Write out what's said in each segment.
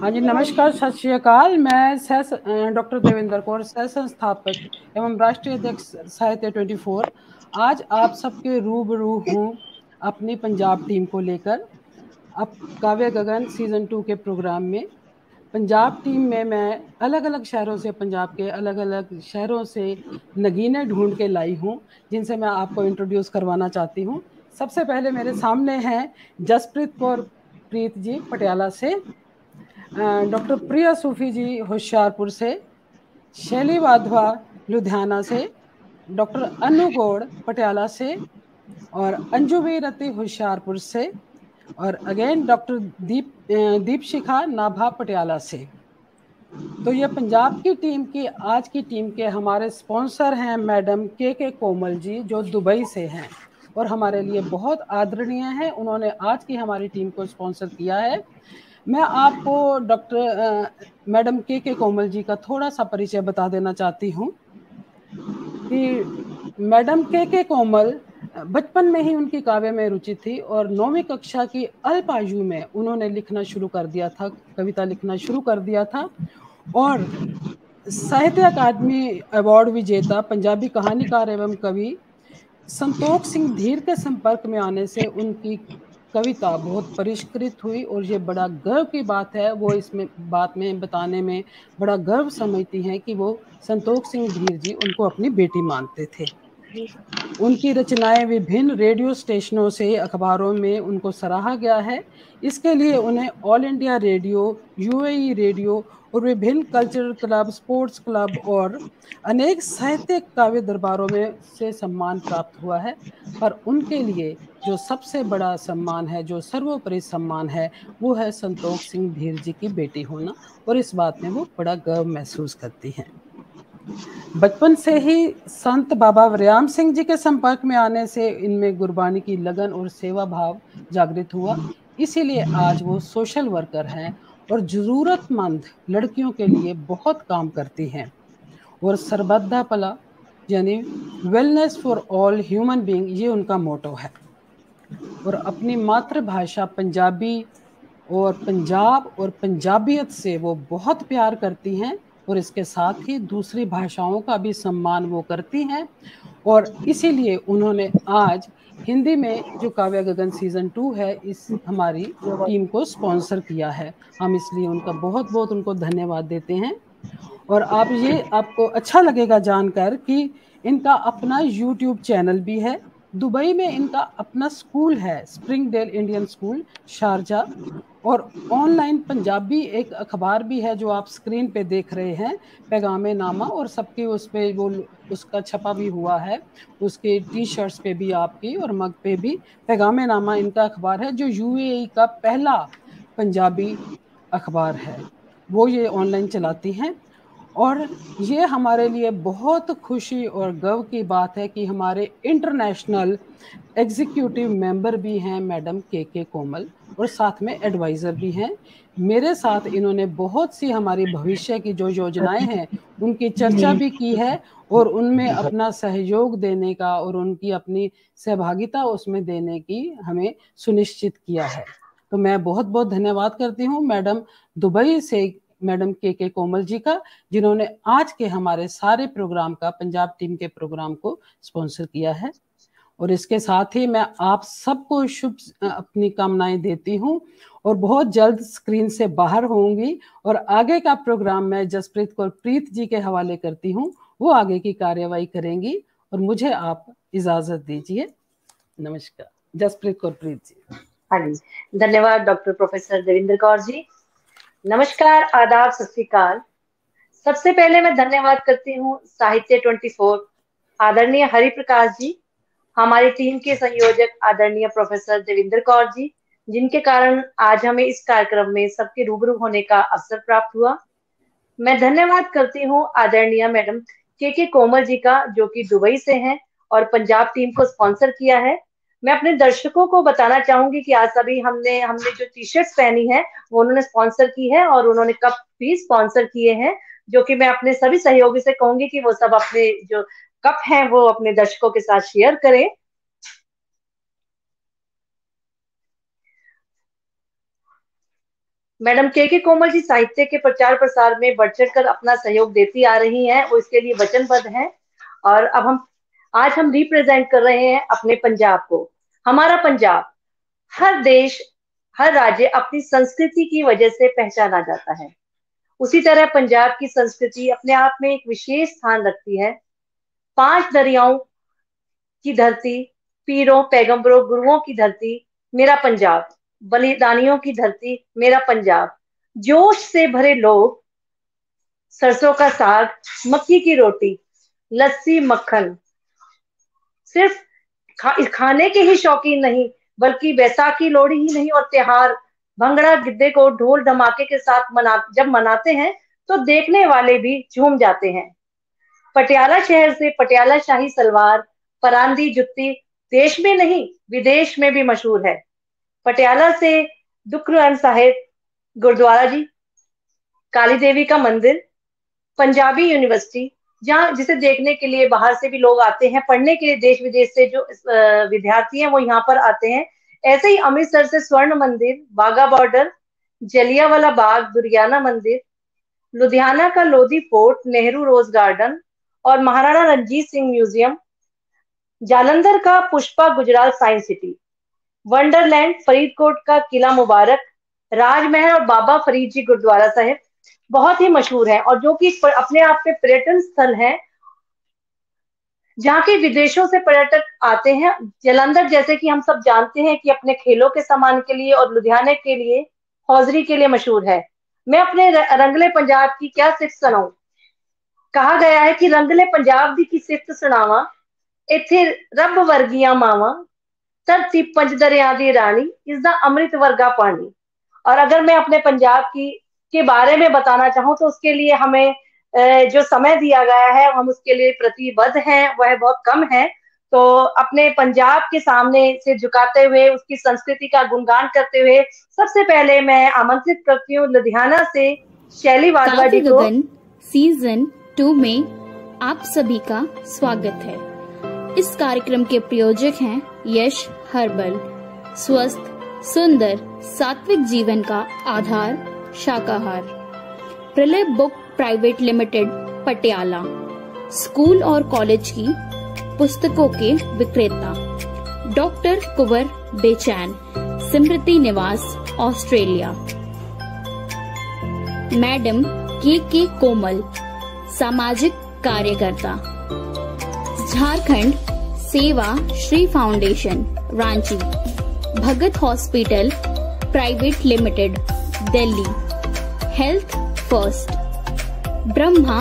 हाँ जी, नमस्कार, सत श्री अकाल। मैं डॉक्टर देवेंद्र कौर, सह संस्थापक एवं राष्ट्रीय अध्यक्ष साहित्य 24 आज आप सबके रूबरू हूँ अपनी पंजाब टीम को लेकर। अब काव्य गगन सीजन 2 के प्रोग्राम में पंजाब टीम में मैं अलग अलग शहरों से, पंजाब के अलग अलग शहरों से नगीने ढूंढ के लाई हूँ, जिनसे मैं आपको इंट्रोड्यूस करवाना चाहती हूँ। सबसे पहले मेरे सामने हैं जसप्रीत कौर प्रीत जी पटियाला से, डॉक्टर प्रिया सूफी जी होशियारपुर से, शैली वाधवा लुधियाना से, डॉक्टर अनु गौड़ पटियाला से, और अंजुबी रति होशियारपुर से, और अगेन डॉक्टर दीपशिखा नाभा पटियाला से। तो ये पंजाब की टीम की आज की टीम के हमारे स्पॉन्सर हैं मैडम के कोमल जी, जो दुबई से हैं और हमारे लिए बहुत आदरणीय हैं। उन्होंने आज की हमारी टीम को स्पॉन्सर किया है। मैं आपको डॉक्टर मैडम के कोमल जी का थोड़ा सा परिचय बता देना चाहती हूँ कि मैडम के कोमल बचपन में ही उनकी काव्य में रुचि थी और 9वीं कक्षा की अल्प आयु में उन्होंने लिखना शुरू कर दिया था, कविता लिखना शुरू कर दिया था। और साहित्य अकादमी अवार्ड विजेता पंजाबी कहानीकार एवं कवि संतोख सिंह धीर के संपर्क में आने से उनकी कविता बहुत परिष्कृत हुई और ये बड़ा गर्व की बात है। वो इसमें बात में बताने में बड़ा गर्व समझती हैं कि वो संतोख सिंह धीर जी उनको अपनी बेटी मानते थे। उनकी रचनाएं विभिन्न रेडियो स्टेशनों से, अखबारों में उनको सराहा गया है। इसके लिए उन्हें all India radio, UAE radio और विभिन्न कल्चरल क्लब, स्पोर्ट्स क्लब और अनेक साहित्यिक काव्य दरबारों में से सम्मान प्राप्त हुआ है। पर उनके लिए जो सबसे बड़ा सम्मान है, जो सर्वोपरि सम्मान है, वो है संतोख सिंह धीर जी की बेटी होना, और इस बात में वो बड़ा गर्व महसूस करती हैं। बचपन से ही संत बाबा वरयाम सिंह जी के संपर्क में आने से इनमें गुरबानी की लगन और सेवा भाव जागृत हुआ। इसीलिए आज वो सोशल वर्कर हैं और जरूरतमंद लड़कियों के लिए बहुत काम करती हैं। और सर्वदा भला यानी wellness for all human being, ये उनका मोटो है। और अपनी मातृभाषा पंजाबी और पंजाब और पंजाबियत से वो बहुत प्यार करती हैं और इसके साथ ही दूसरी भाषाओं का भी सम्मान वो करती हैं। और इसीलिए उन्होंने आज हिंदी में जो काव्य गगन सीजन 2 है, इस हमारी टीम को स्पॉन्सर किया है। हम इसलिए उनका बहुत बहुत उनको धन्यवाद देते हैं। और आपको अच्छा लगेगा जानकर कि इनका अपना यूट्यूब चैनल भी है। दुबई में इनका अपना स्कूल है, स्प्रिंगडेल इंडियन स्कूल शारजा, और ऑनलाइन पंजाबी एक अखबार भी है जो आप स्क्रीन पे देख रहे हैं, पैगामे नामा, और सबके उस पे वो उसका छपा भी हुआ है। उसके टी शर्ट्स पे भी आपकी और मग पे भी पैगामे नामा इनका अखबार है, जो यूएई का पहला पंजाबी अखबार है। वो ये ऑनलाइन चलाती हैं। और ये हमारे लिए बहुत खुशी और गर्व की बात है कि हमारे इंटरनेशनल एग्जीक्यूटिव मेंबर भी हैं मैडम के कोमल, और साथ में एडवाइजर भी हैं। मेरे साथ इन्होंने बहुत सी हमारी भविष्य की जो योजनाएं हैं उनकी चर्चा भी की है और उनमें अपना सहयोग देने का और उनकी अपनी सहभागिता उसमें देने की हमें सुनिश्चित किया है। तो मैं बहुत बहुत धन्यवाद करती हूँ मैडम दुबई से, मैडम के कोमल जी का, जिन्होंने आज के हमारे सारे प्रोग्राम का, पंजाब टीम के प्रोग्राम को स्पॉन्सर किया है। और इसके साथ ही मैं आप सबको शुभ अपनी कामनाएं देती हूँ और बहुत जल्द स्क्रीन से बाहर होंगी। और आगे का प्रोग्राम मैं जसप्रीत कौर प्रीत जी के हवाले करती हूँ, वो आगे की कार्यवाही करेंगी। और मुझे आप इजाजत दीजिए। नमस्कार। जसप्रीत कौर प्रीत जी। हाँ जी, धन्यवाद डॉक्टर प्रोफेसर देवेंद्र कौर जी। नमस्कार, आदाब, सत श्री अकाल। सबसे पहले मैं धन्यवाद करती हूँ साहित्य 24 आदरणीय हरि प्रकाश जी, हमारी टीम के संयोजक आदरणीय प्रोफेसर देवेंद्र कौर जी, जिनके कारण आज हमें इस कार्यक्रम में सबके रूबरू होने का अवसर प्राप्त हुआ। मैं धन्यवाद करती हूँ आदरणीय मैडम के कोमल जी का, जो कि दुबई से हैं और पंजाब टीम को स्पॉन्सर किया है। मैं अपने दर्शकों को बताना चाहूंगी कि आज सभी हमने जो टी शर्ट्स पहनी है वो उन्होंने स्पॉन्सर की है और उन्होंने कप भी स्पॉन्सर किए हैं, जो कि मैं अपने सभी सहयोगी से कहूंगी कि वो सब अपने जो कप हैं वो अपने दर्शकों के साथ शेयर करें। मैडम के कोमल जी साहित्य के प्रचार प्रसार में बढ़ चढ़ कर अपना सहयोग देती आ रही हैं, वो इसके लिए वचनबद्ध हैं। और अब आज हम रिप्रेजेंट कर रहे हैं अपने पंजाब को। हमारा पंजाब हर देश, हर राज्य अपनी संस्कृति की वजह से पहचाना जाता है। उसी तरह पंजाब की संस्कृति अपने आप में एक विशेष स्थान रखती है। 5 दरियाओं की धरती, पीरों पैगंबरों गुरुओं की धरती मेरा पंजाब, बलिदानियों की धरती मेरा पंजाब, जोश से भरे लोग, सरसों का साग, मक्की की रोटी, लस्सी, मक्खन। सिर्फ खाने के ही शौकीन नहीं, बल्कि बैसाखी, लोहड़ी ही नहीं और त्योहार भंगड़ा गिद्दे को ढोल धमाके के साथ जब मनाते हैं तो देखने वाले भी झूम जाते हैं। पटियाला शहर से पटियाला शाही सलवार, परांदी जुत्ती देश में नहीं विदेश में भी मशहूर है। पटियाला से दुखनिवारण साहिब गुरुद्वारा जी, काली देवी का मंदिर, पंजाबी यूनिवर्सिटी, जहाँ जिसे देखने के लिए बाहर से भी लोग आते हैं, पढ़ने के लिए देश विदेश से जो विद्यार्थी हैं वो यहाँ पर आते हैं। ऐसे ही अमृतसर से स्वर्ण मंदिर, बाघा बॉर्डर, जलियांवाला बाग, दुर्गियाना मंदिर, लुधियाना का Lodhi fort, Nehru rose garden और महाराणा रणजीत सिंह म्यूजियम, जालंधर का Pushpa Gujral science city, wonderland Faridkot का किला मुबारक, राजमहल और बाबा फरीद जी गुरुद्वारा साहिब बहुत ही मशहूर है और जो कि अपने आप में पर्यटन स्थल है, जहाँ के विदेशों से पर्यटक आते हैं। जालंधर जैसे कि हम सब जानते हैं कि अपने खेलों के सामान के लिए और लुधियाने के लिए हौजरी के लिए मशहूर है। मैं अपने रंगले पंजाब की क्या सिफ्त सुनाऊं। कहा गया है कि रंगले पंजाब दी की सिफ्त सुनावा, इथे रब वर्गियां मावा, धरती पंज दरिया दी रानी, इसदा अमृत वर्गा पानी। और अगर मैं अपने पंजाब की के बारे में बताना चाहूँ तो उसके लिए हमें जो समय दिया गया है हम उसके लिए प्रतिबद्ध हैं, वह बहुत कम है। तो अपने पंजाब के सामने से झुकाते हुए, उसकी संस्कृति का गुणगान करते हुए, सबसे पहले मैं आमंत्रित करती हूँ लुधियाना से शैली वाधवा जी को। सीजन 2 में आप सभी का स्वागत है। इस कार्यक्रम के प्रायोजक हैं यश हर्बल, स्वस्थ सुंदर सात्विक जीवन का आधार शाकाहार। प्रलय book private limited Patiala, school और कॉलेज की पुस्तकों के विक्रेता। डॉक्टर कुंवर बेचैन, स्मृति निवास ऑस्ट्रेलिया। मैडम के कोमल, सामाजिक कार्यकर्ता। Jharkhand Seva Shri Foundation Ranchi. Bhagat Hospital Private Limited Delhi. Health First. Brahma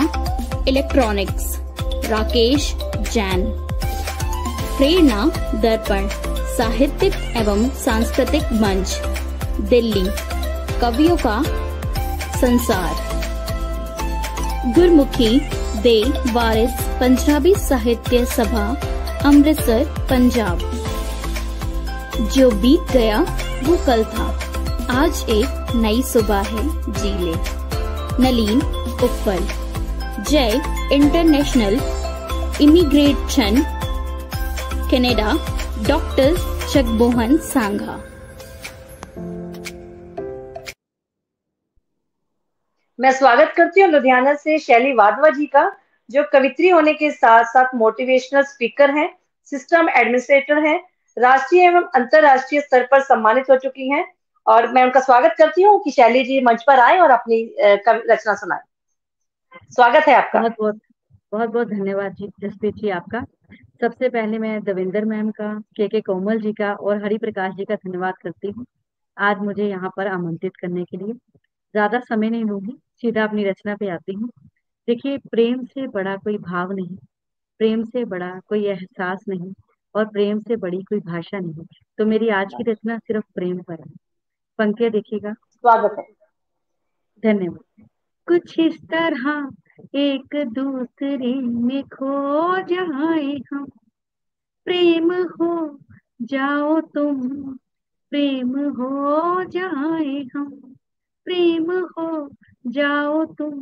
Electronics Rakesh Jain. Prerna Darpan साहित्यिक एवं सांस्कृतिक मंच दिल्ली। कवियों का संसार। गुरमुखी दे वारिस पंजाबी साहित्य सभा अमृतसर पंजाब। जो बीत गया वो कल था, आज एक नई सुबह है, जी ले। नलीन उपल। जय international immigration Canada, doctor Jagmohan Sangha. मैं स्वागत करती हूँ लुधियाना से शैली वाधवा जी का, जो कवित्री होने के साथ साथ मोटिवेशनल स्पीकर हैं, सिस्टम एडमिनिस्ट्रेटर हैं, राष्ट्रीय एवं अंतरराष्ट्रीय स्तर पर सम्मानित हो चुकी हैं। और मैं उनका स्वागत करती हूँ कि शैली जी मंच पर आए और अपनी रचना सुनाए। स्वागत है आपका। बहुत बहुत धन्यवाद जी जसप्रीत जी आपका। सबसे पहले मैं देवेंद्र मैम का, के कोमल जी का और हरि प्रकाश जी का धन्यवाद करती हूँ आज मुझे यहाँ पर आमंत्रित करने के लिए। ज्यादा समय नहीं लूंगी, सीधा अपनी रचना पे आती हूँ। देखिए, प्रेम से बड़ा कोई भाव नहीं, प्रेम से बड़ा कोई एहसास नहीं और प्रेम से बड़ी कोई भाषा नहीं। तो मेरी आज की रचना सिर्फ प्रेम पर है। पंक्तियां देखिएगा। स्वागत है। धन्यवाद। कुछ इस तरह एक दूसरे में खो जाए हम, प्रेम हो जाओ तुम, प्रेम हो जाए हम, प्रेम हो जाओ तुम,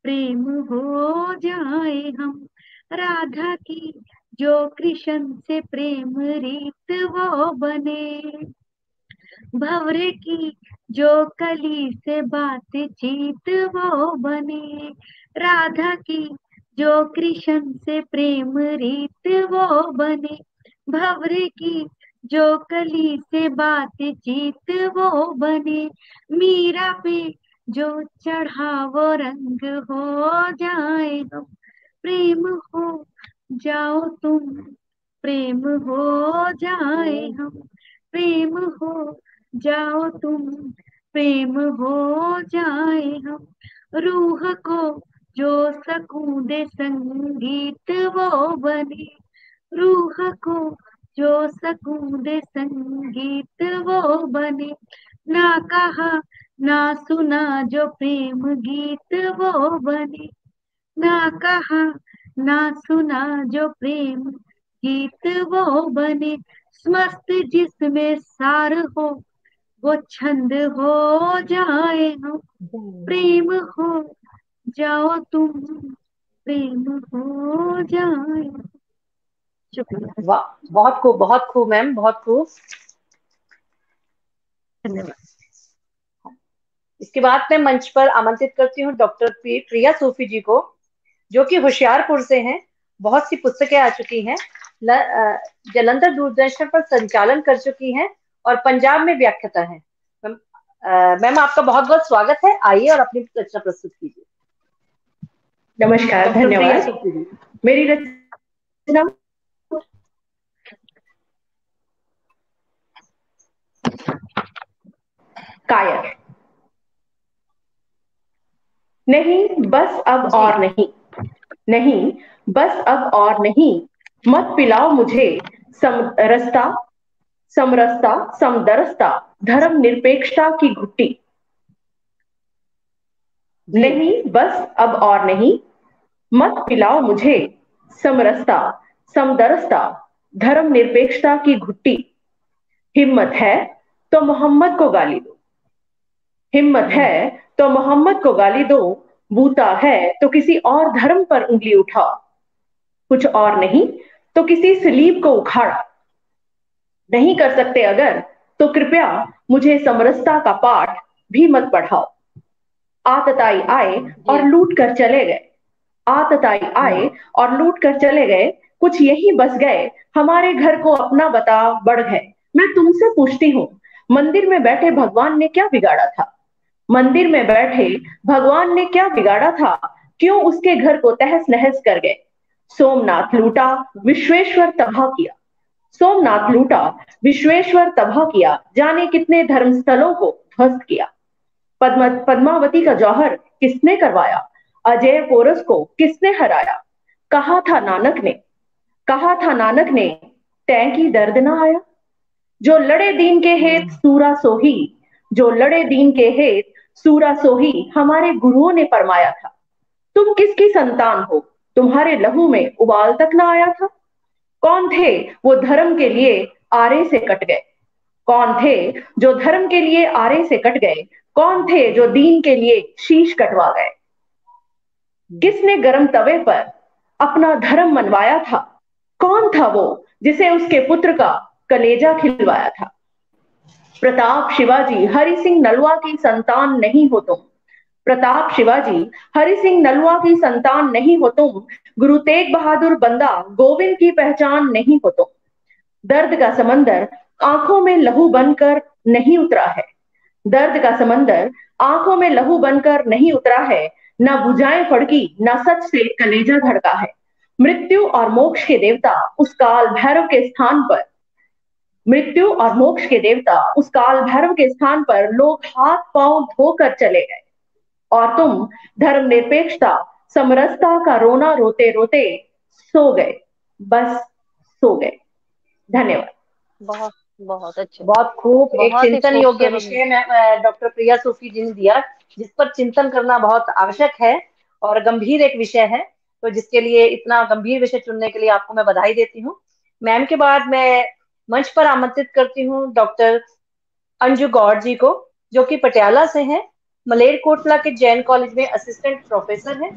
प्रेम हो जाए हम। राधा की जो कृष्ण से प्रेम रीत वो बने, भंवरे की जो कली से बातचीत वो बने, राधा की जो कृष्ण से प्रेम रीत वो बने, भंवरे की जो कली से बातचीत वो बने, मीरा पे जो चढ़ा वो रंग हो जाए हम, प्रेम हो जाओ तुम, प्रेम हो जाए हम, प्रेम हो जाओ तुम, प्रेम हो जाए हम, रूह को जो सकूं दे संगीत वो बने, रूह को जो सकूं दे संगीत वो बने, ना कहा ना सुना जो प्रेम गीत वो बने, ना कहा ना सुना जो प्रेम गीत वो बने, मस्त जिसमें सार हो वो छंद हो जाए हम, प्रेम हो जाओ तुम, प्रेम हो जाए। शुक्रिया। वाह, बहुत खूब मैम, बहुत खूब। धन्यवाद। इसके बाद मैं मंच पर आमंत्रित करती हूँ डॉक्टर प्रिया सूफी जी को, जो कि होशियारपुर से हैं। बहुत सी पुस्तकें आ चुकी हैं, जलंधर दूरदर्शन पर संचालन कर चुकी हैं और पंजाब में व्याख्याता हैं। मैम आपका बहुत बहुत स्वागत है, आइए और अपनी रचना प्रस्तुत कीजिए। नमस्कार, धन्यवाद। मेरी रचना कायर। नहीं बस अब और नहीं, नहीं बस अब और नहीं, मत पिलाओ मुझे समरसता, समरसता समदरसता धर्म निरपेक्षता की घुट्टी। नहीं बस अब और नहीं, मत पिलाओ मुझे समरसता, समदरसता धर्म निरपेक्षता की घुट्टी। हिम्मत है तो मोहम्मद को गाली दो, हिम्मत है तो मोहम्मद को गाली दो, बूता है तो किसी और धर्म पर उंगली उठाओ, कुछ और नहीं तो किसी सलीब को उखाड़ा। नहीं कर सकते अगर तो कृपया मुझे समरसता का पाठ भी मत पढ़ाओ। आतताई आए और लूट कर चले गए, आतताई आए और लूट कर चले गए, कुछ यही बस गए हमारे घर को अपना बता बढ़ गए। मैं तुमसे पूछती हूँ, मंदिर में बैठे भगवान ने क्या बिगाड़ा था, मंदिर में बैठे भगवान ने क्या बिगाड़ा था, क्यों उसके घर को तहस नहस कर गए। सोमनाथ लूटा विश्वेश्वर तबाह किया, सोमनाथ लूटा विश्वेश्वर तबाह किया, जाने कितने धर्मस्थलों को ध्वस्त किया। पद्मावती का जौहर किसने करवाया, अजय पोरस को किसने हराया। कहा था नानक ने, कहा था नानक ने, तैं की दर्द ना आया। जो लड़े दीन के हेत सूरा सोही, जो लड़े दीन के हेत सूरा सोही हमारे गुरुओं ने फरमाया था। तुम किसकी संतान हो, तुम्हारे लहू में उबाल तक ना आया था। कौन थे वो धर्म के लिए आरे से कट गए, कौन थे जो धर्म के लिए आरे से कट गए, कौन थे जो दीन के लिए शीश कटवा गए। किसने गरम तवे पर अपना धर्म मनवाया था, कौन था वो जिसे उसके पुत्र का कलेजा खिलवाया था। प्रताप शिवाजी हरि सिंह नलवा की संतान नहीं हो तुम, प्रताप शिवाजी हरि सिंह नलवा की संतान नहीं हो तुम, गुरु तेग बहादुर बंदा गोविंद की पहचान नहीं हो तुम। दर्द का समंदर आंखों में लहू बनकर नहीं उतरा है, दर्द का समंदर आंखों में लहू बनकर नहीं उतरा है, ना बुझाएं फड़की ना सच से कलेजा धड़का है। मृत्यु और मोक्ष के देवता उस काल भैरव के स्थान पर, मृत्यु और मोक्ष के देवता उस काल भैरव के स्थान पर लोग हाथ पांव धोकर चले गए, और तुम धर्मनिरपेक्षता समरसता का रोना रोते रोते सो गए, बस सो गए। धन्यवाद। बहुत बहुत अच्छे, बहुत खूब। एक चिंतन योग्य विषय में डॉक्टर प्रिया सूफी जी ने दिया, जिस पर चिंतन करना बहुत आवश्यक है और गंभीर एक विषय है, तो जिसके लिए इतना गंभीर विषय चुनने के लिए आपको मैं बधाई देती हूँ। मैम के बाद मैं मंच पर आमंत्रित करती हूँ डॉक्टर अंजू गौड़ जी को, जो कि पटियाला से हैं, मलेरकोटला के जैन कॉलेज में असिस्टेंट प्रोफेसर हैं।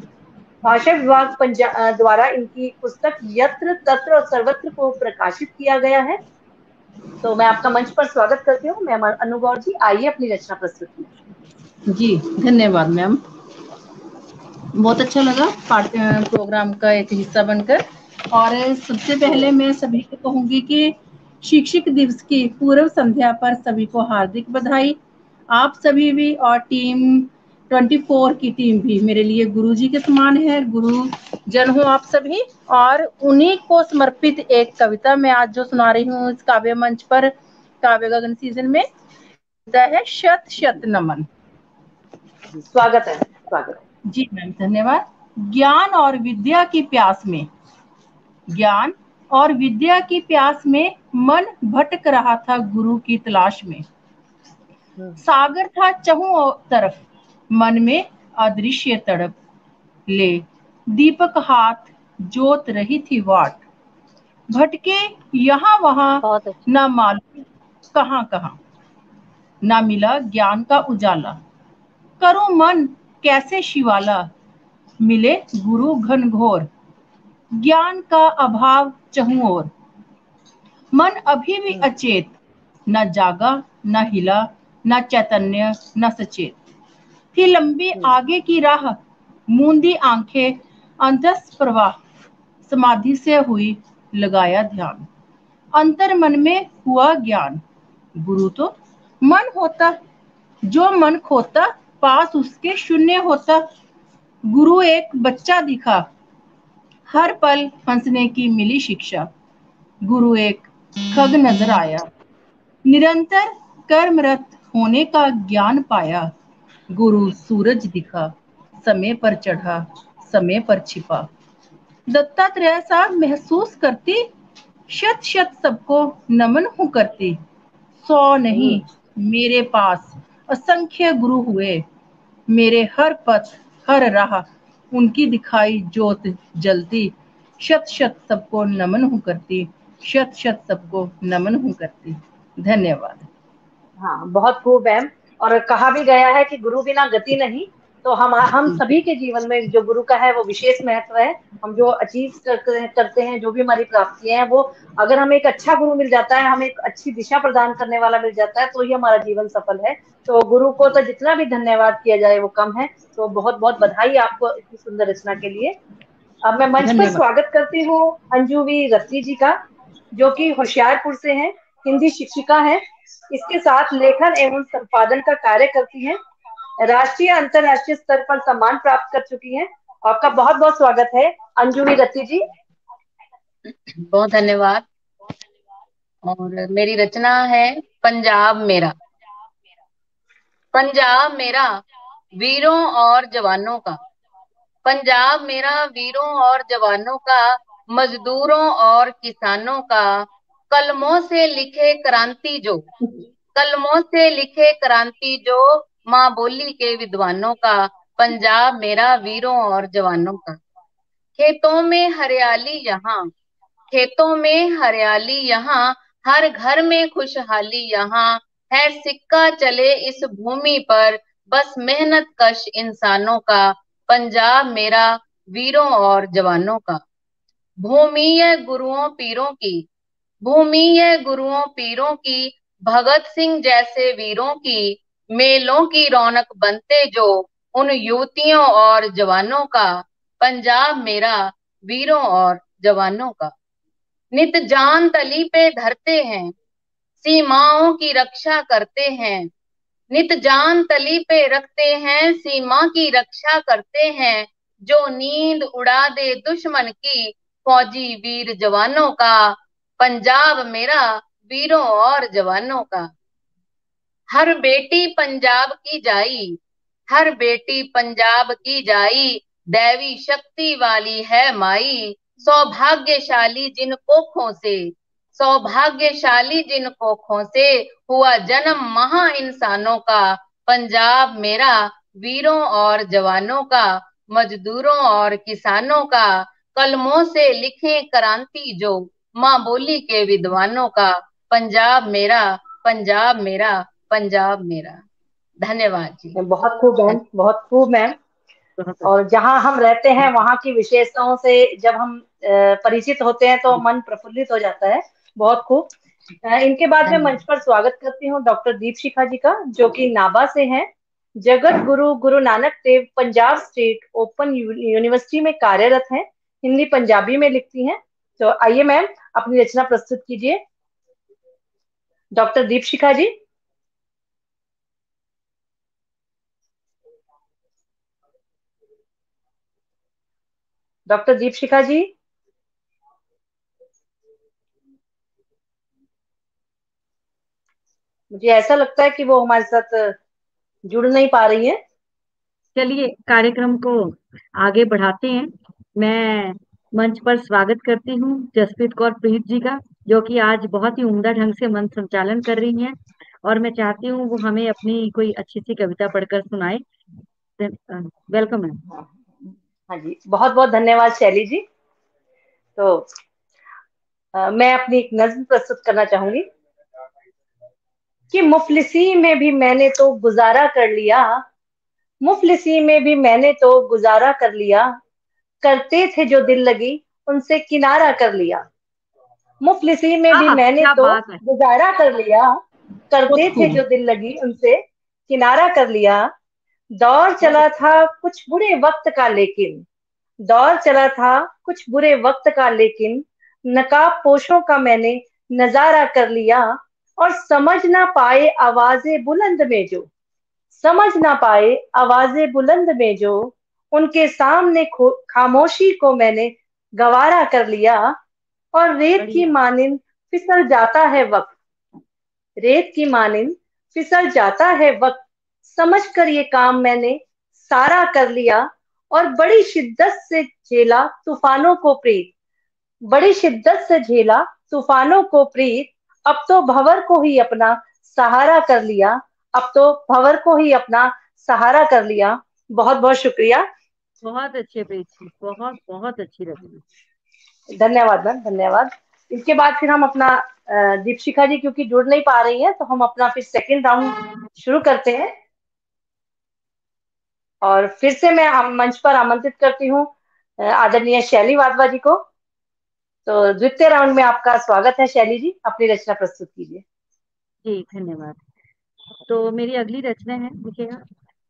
भाषा विभाग द्वारा इनकी पुस्तक यत्र तत्र और सर्वत्र को प्रकाशित किया गया है। तो मैं आपका मंच पर स्वागत करती हूँ। मैम अनु गौर जी, आइए अपनी रचना प्रस्तुत कीजिए। जी धन्यवाद मैम, बहुत अच्छा लगा प्रोग्राम का एक हिस्सा बनकर। और सबसे पहले मैं सभी को कहूंगी कि शिक्षक दिवस की पूर्व संध्या पर सभी को हार्दिक बधाई। आप सभी भी और टीम 24 की टीम भी मेरे लिए गुरुजी के समान है, गुरु जन हो आप सभी। और उन्हीं को समर्पित एक कविता मैं आज जो सुना रही हूँ इस काव्य मंच पर, काव्य गगन सीजन में, है शत शत नमन। स्वागत है, स्वागत है। जी मैम धन्यवाद। ज्ञान और विद्या की प्यास में, ज्ञान और विद्या की प्यास में मन भटक रहा था गुरु की तलाश में। सागर था चहुं तरफ, मन में अदृश्य तड़प, ले दीपक हाथ जोत रही थी वाट। भटके यहाँ वहां न मालूम कहां कहां, न मिला ज्ञान का उजाला। करूं मन कैसे शिवाला, मिले गुरु घनघोर, ज्ञान का अभाव चहुं ओर। मन अभी भी अचेत, न जागा न हिला, न चैतन्य न सचेत। थी लंबी आगे की राह, मूंदी आंखें अंतस प्रवाह। समाधि से हुई लगाया ध्यान, अंतर मन में हुआ ज्ञान। गुरु तो मन होता, जो मन खोता पास उसके शून्य होता। गुरु एक बच्चा दिखा, हर पल हंसने की मिली शिक्षा। गुरु एक खग नजर आया, निरंतर कर्मरत होने का ज्ञान पाया। गुरु सूरज दिखा, समय पर चढ़ा समय पर छिपा। दत्तात्रेय सा महसूस करती, शत शत सबको नमन हूं करती। 100 नहीं मेरे पास असंख्य गुरु हुए, मेरे हर पथ हर राह उनकी दिखाई जोत जलती। शत शत सबको नमन हूं करती, शत शत सबको नमन हूं करती। धन्यवाद। हाँ, बहुत खूब मैम। और कहा भी गया है कि गुरु बिना गति नहीं। तो हम सभी के जीवन में जो गुरु का है वो विशेष महत्व है। हम जो अचीव करते हैं, जो भी हमारी प्राप्तियां हैं, वो अगर हमें एक अच्छा गुरु मिल जाता है, हमें एक अच्छी दिशा प्रदान करने वाला मिल जाता है, तो ही हमारा जीवन सफल है। तो गुरु को तो जितना भी धन्यवाद किया जाए वो कम है। तो बहुत बहुत बधाई आपको इतनी सुंदर रचना के लिए। अब मैं मंच पर स्वागत करती हूँ अंजुवी रत्ती जी का, जो कि होशियारपुर से हैं, हिंदी शिक्षिका हैं। इसके साथ लेखन एवं संपादन का कार्य करती हैं। राष्ट्रीय अंतर्राष्ट्रीय स्तर पर सम्मान प्राप्त कर चुकी हैं। आपका बहुत बहुत स्वागत है अंजुवी रत्ती जी। बहुत धन्यवाद। और मेरी रचना है पंजाब मेरा। पंजाब मेरा वीरों और जवानों का, पंजाब मेरा वीरों और जवानों का, मजदूरों और किसानों का। कलमों से लिखे क्रांति जो, कलमों से लिखे क्रांति जो, माँ बोली के विद्वानों का। पंजाब मेरा वीरों और जवानों का। खेतों में हरियाली यहाँ, खेतों में हरियाली यहाँ, हर घर में खुशहाली यहाँ है। सिक्का चले इस भूमि पर, बस मेहनत कश इंसानों का। पंजाब मेरा वीरों और जवानों का। भूमि है गुरुओं पीरों की, भूमि है गुरुओं पीरों की, भगत सिंह जैसे वीरों की। मेलों की रौनक बनते जो उन युवतियों और जवानों का। पंजाब मेरा वीरों और जवानों का। नित जान तली पे धरते हैं, सीमाओं की रक्षा करते हैं। नित जान तली पे रखते हैं, सीमा की रक्षा करते हैं। जो नींद उड़ा दे दुश्मन की, फौजी वीर जवानों का। पंजाब मेरा वीरों और जवानों का। हर बेटी पंजाब की जाई, हर बेटी पंजाब की जाई, दैवी शक्ति वाली है माई। सौभाग्यशाली जिन कोखों से, सौभाग्यशाली जिन कोखों से हुआ जन्म महा इंसानों का। पंजाब मेरा वीरों और जवानों का, मजदूरों और किसानों का। कलमों से लिखे क्रांति जो, माँ बोली के विद्वानों का। पंजाब मेरा, पंजाब मेरा, पंजाब मेरा। धन्यवाद जी। बहुत खूब मैम, बहुत खूब मैम। और जहाँ हम रहते हैं वहाँ की विशेषताओं से जब हम परिचित होते हैं तो मन प्रफुल्लित हो जाता है। बहुत खूब। इनके बाद में मंच पर स्वागत करती हूँ डॉक्टर दीपशिखा जी का, जो कि नाभा से हैं। Jagat Guru Guru Nanak Dev Punjab state open university में कार्यरत हैं। हिंदी पंजाबी में लिखती हैं। तो आइए मैम, अपनी रचना प्रस्तुत कीजिए। डॉक्टर दीपशिखा जी। डॉक्टर दीपशिखा जी। मुझे ऐसा लगता है कि वो हमारे साथ जुड़ नहीं पा रही है। चलिए कार्यक्रम को आगे बढ़ाते हैं। मैं मंच पर स्वागत करती हूँ जसप्रीत कौर प्रीत जी का, जो कि आज बहुत ही उम्दा ढंग से मंच संचालन कर रही हैं, और मैं चाहती हूँ वो हमें अपनी कोई अच्छी सी कविता पढ़कर सुनाए। वेलकम है। हाँ जी, बहुत बहुत धन्यवाद शैली जी। तो मैं अपनी एक नज्म प्रस्तुत करना चाहूंगी कि मुफलिसी में भी मैंने तो गुजारा कर लिया, मुफलिसी में भी मैंने तो गुजारा कर लिया, करते थे जो दिल लगी उनसे किनारा कर लिया। मुफलिसी में भी मैंने क्या तो बात है। गुजारा कर लिया, करते थे जो दिल लगी उनसे किनारा कर लिया। दौर चला था कुछ बुरे वक्त का, लेकिन दौर चला था कुछ बुरे वक्त का, लेकिन नकाब पोशों का मैंने नजारा कर लिया। और समझ ना पाए आवाजें बुलंद में जो, समझ ना पाए आवाजें बुलंद में जो, उनके सामने खामोशी को मैंने गवारा कर लिया। और रेत की मानिंद फिसल जाता है वक्त, रेत की मानिंद फिसल जाता है वक्त, समझ कर ये काम मैंने सारा कर लिया। और बड़ी शिद्दत से झेला तूफानों को प्रीत, बड़ी शिद्दत से झेला तूफानों को प्रीत, अब तो भंवर को ही अपना सहारा कर लिया, अब तो भंवर को ही अपना सहारा कर लिया। बहुत बहुत शुक्रिया। बहुत अच्छे प्रीत जी, बहुत बहुत अच्छी रचना। धन्यवाद मैम, धन्यवाद। इसके बाद फिर हम अपना दीपशिखा जी क्योंकि जुड़ नहीं पा रही हैं, तो हम अपना फिर सेकेंड राउंड शुरू करते हैं। और फिर से मैं मंच पर आमंत्रित करती हूँ आदरणीय शैली वाधवा जी को। तो द्वितीय राउंड में आपका स्वागत है शैली जी, अपनी रचना प्रस्तुत कीजिए। जी धन्यवाद। तो मेरी अगली रचना है, देखिएगा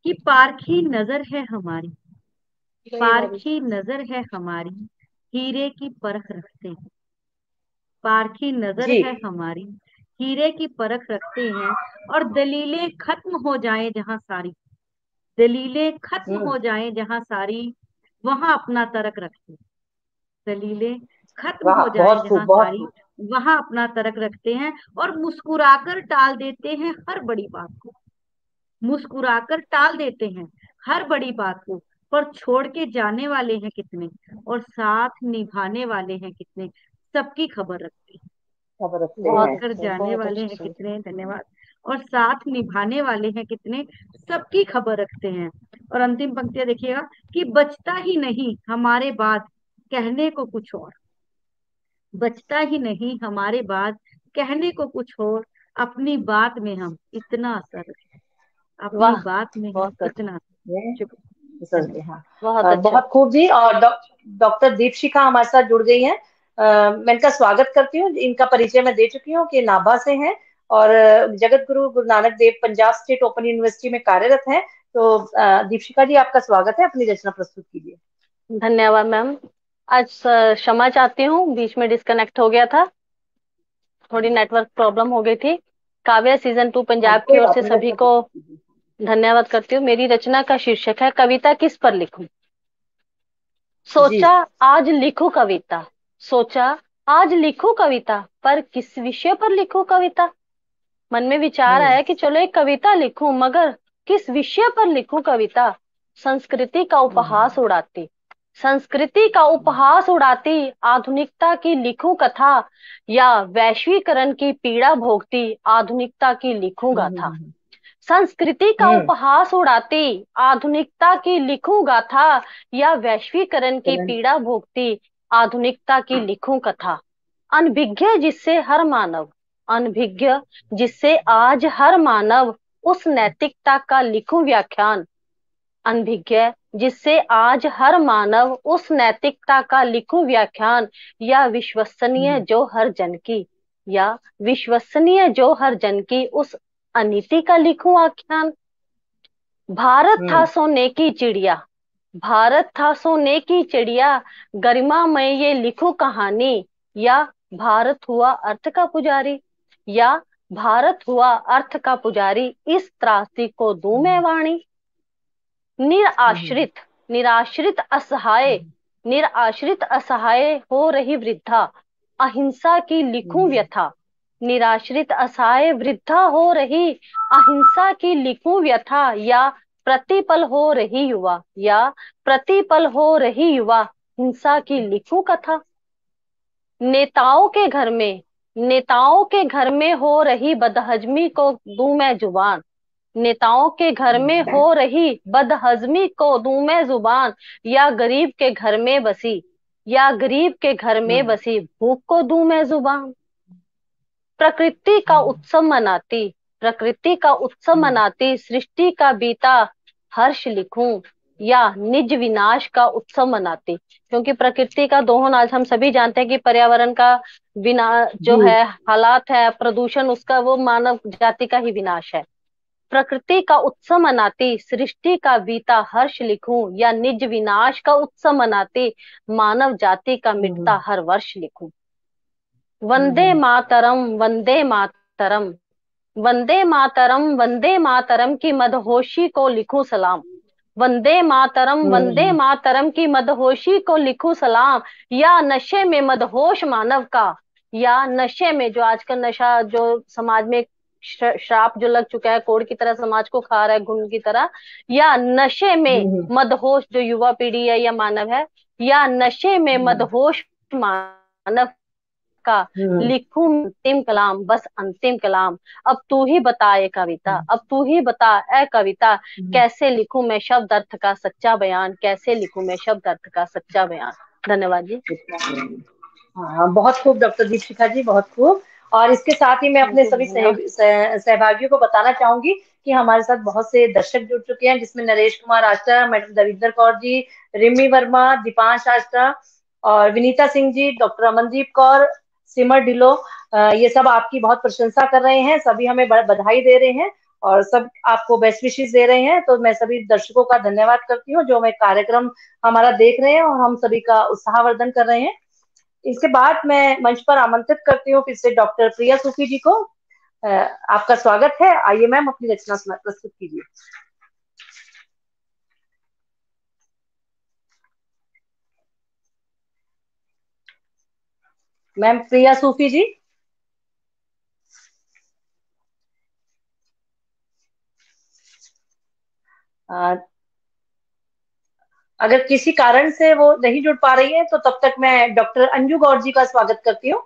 कि पारखी नजर है हमारी, पारखी नजर है हमारी, हीरे की परख रखते हैं, पारखी नजर जी। है हमारी, हीरे की परख रखते हैं। और दलीलें खत्म हो जाए जहां सारी, दलीलें खत्म हो जाए जहां सारी, वहां अपना तर्क रखते हैं, दलीलें खत्म वाह, हो जाए बहुत खूब, जहां बहुत सारी, खूब। वहां अपना तर्क रखते हैं। और मुस्कुराकर टाल देते हैं हर बड़ी बात को, मुस्कुराकर टाल देते हैं हर बड़ी बात को। पर छोड़ के जाने वाले हैं कितने, और साथ निभाने वाले हैं कितने, सबकी खबर रखते हैं। खबर रखते हैं। छोड़ कर जाने वाले हैं कितने, धन्यवाद, और साथ निभाने वाले हैं कितने, सबकी खबर रखते हैं। और अंतिम पंक्तियां देखिएगा कि बचता ही नहीं हमारे बाद कहने को कुछ और, बचता ही नहीं हमारे बाद कहने को कुछ और, अपनी बात में हम इतना असर रखें, अपनी बात में हम इतना शुक्रिया। हाँ, बहुत अच्छा। बहुत खूब जी। और डॉक्टर दीपशिखा हमारे साथ जुड़ गई हैं। मैं इनका स्वागत करती हूँ। इनका परिचय मैं दे चुकी हूँ कि नाभा से हैं और Jagat Guru Guru Nanak Dev Punjab state open university में कार्यरत हैं। तो दीपशिखा जी, आपका स्वागत है, अपनी रचना प्रस्तुत कीजिए। धन्यवाद मैम। आज क्षमा चाहती हूँ, बीच में डिस्कनेक्ट हो गया था, थोड़ी नेटवर्क प्रॉब्लम हो गई थी। काव्या सीजन 2 पंजाब की कोई ओर बात से नहीं, सभी रचना को प्रस्तुत कीजिए। धन्यवाद करती हूँ। मेरी रचना का शीर्षक है कविता किस पर लिखूं। जी। सोचा आज लिखूं कविता, सोचा आज लिखूं कविता, पर किस विषय पर लिखूं कविता। मन में विचार आया कि चलो एक कविता लिखूं, मगर किस विषय पर लिखूं कविता। संस्कृति का उपहास उड़ाती, संस्कृति का उपहास उड़ाती आधुनिकता की लिखूं कथा, या वैश्वीकरण की पीड़ा भोगती आधुनिकता की लिखूं गाथा। संस्कृति का उपहास उड़ाती आधुनिकता की लिखूं गाथा, या वैश्वीकरण की पीड़ा भोगती आधुनिकता की लिखूं कथा। अनभिज्ञ जिससे हर मानव, अनभिज्ञ जिससे आज हर मानव उस नैतिकता का लिखूं व्याख्यान, अनभिज्ञ जिससे आज हर मानव उस नैतिकता का लिखूं व्याख्यान, या विश्वसनीय जो हर जन की, या विश्वसनीय जो हर जन की उस अनीति का लिखूं आख्यान। भारत था सोने की चिड़िया, भारत था सोने की चिड़िया, गरिमा में ये लिखूं कहानी, या भारत हुआ अर्थ का पुजारी, या भारत हुआ अर्थ का पुजारी, इस त्रासी को दूं मैं वाणी। निराश्रित निराश्रित असहाय निराश्रित असहाय हो रही वृद्धा, अहिंसा की लिखूं व्यथा। निराश्रित असहाय वृद्धा हो रही अहिंसा की लिखूं व्यथा, या प्रतिपल हो रही युवा, या प्रतिपल हो रही युवा, हिंसा की लिखूं कथा। नेताओं के घर में नेताओं के घर में हो रही बदहजमी को दूं मैं जुबान। नेताओं के घर में हो रही बदहजमी को दूं मैं जुबान, या गरीब के घर में बसी या गरीब के घर में बसी भूख को दूं मैं जुबान। प्रकृति का उत्सव मनाती प्रकृति का उत्सव मनाती सृष्टि का बीता हर्ष लिखूं, या निज विनाश का उत्सव मनाती। क्योंकि प्रकृति का दोहन आज हम सभी जानते हैं कि पर्यावरण का विनाश जो है, हालात है प्रदूषण, उसका वो मानव जाति का ही विनाश है। प्रकृति का उत्सव मनाती सृष्टि का बीता हर्ष लिखूं, या निज विनाश का उत्सव मनाती मानव जाति का मिटता हर वर्ष लिखूं। वंदे मातरम वंदे मातरम वंदे मातरम वंदे मातरम की मदहोशी को लिखूं सलाम। वंदे मातरम की मदहोशी को लिखूं सलाम, या नशे में मदहोश मानव का, या नशे में जो आजकल नशा जो समाज में श्राप जो लग चुका है, कोड़ की तरह समाज को खा रहा है, घुन की तरह, या नशे में मदहोश जो युवा पीढ़ी है या मानव है, या नशे में मदहोश मानव का लिखूं अंतिम कलाम, बस अंतिम कलाम। अब तू ही बता ए कविता, अब तू ही बता ए कविता, कैसे लिखूं मैं शब्द अर्थ का सच्चा बयान, कैसे लिखूं मैं शब्द अर्थ का सच्चा बयान। धन्यवाद जी। हाँ, बहुत खूब डॉक्टर दीपशिखा जी, बहुत खूब। और इसके साथ ही मैं अपने सभी सहभागियों को बताना चाहूंगी कि हमारे साथ बहुत से दर्शक जुड़ चुके हैं, जिसमें नरेश कुमार आश्रा, मैडम दविंदर कौर जी, रिमी वर्मा, दीपांश आश्रा और विनीता सिंह जी, डॉक्टर अमनदीप कौर, सिमर ढिलो, ये सब आपकी बहुत प्रशंसा कर रहे हैं, सभी हमें बधाई दे रहे हैं और सब आपको बेस्ट विशेष दे रहे हैं। तो मैं सभी दर्शकों का धन्यवाद करती हूँ जो मैं कार्यक्रम हमारा देख रहे हैं और हम सभी का उत्साहवर्धन कर रहे हैं। इसके बाद मैं मंच पर आमंत्रित करती हूँ फिर से डॉक्टर प्रिया सूफी जी को। आपका स्वागत है, आइए मैम अपनी रचना प्रस्तुत कीजिए। मैम प्रिया सूफी जी। अगर किसी कारण से वो नहीं जुड़ पा रही है तो तब तक मैं डॉक्टर अंजू गौड़ जी का स्वागत करती हूँ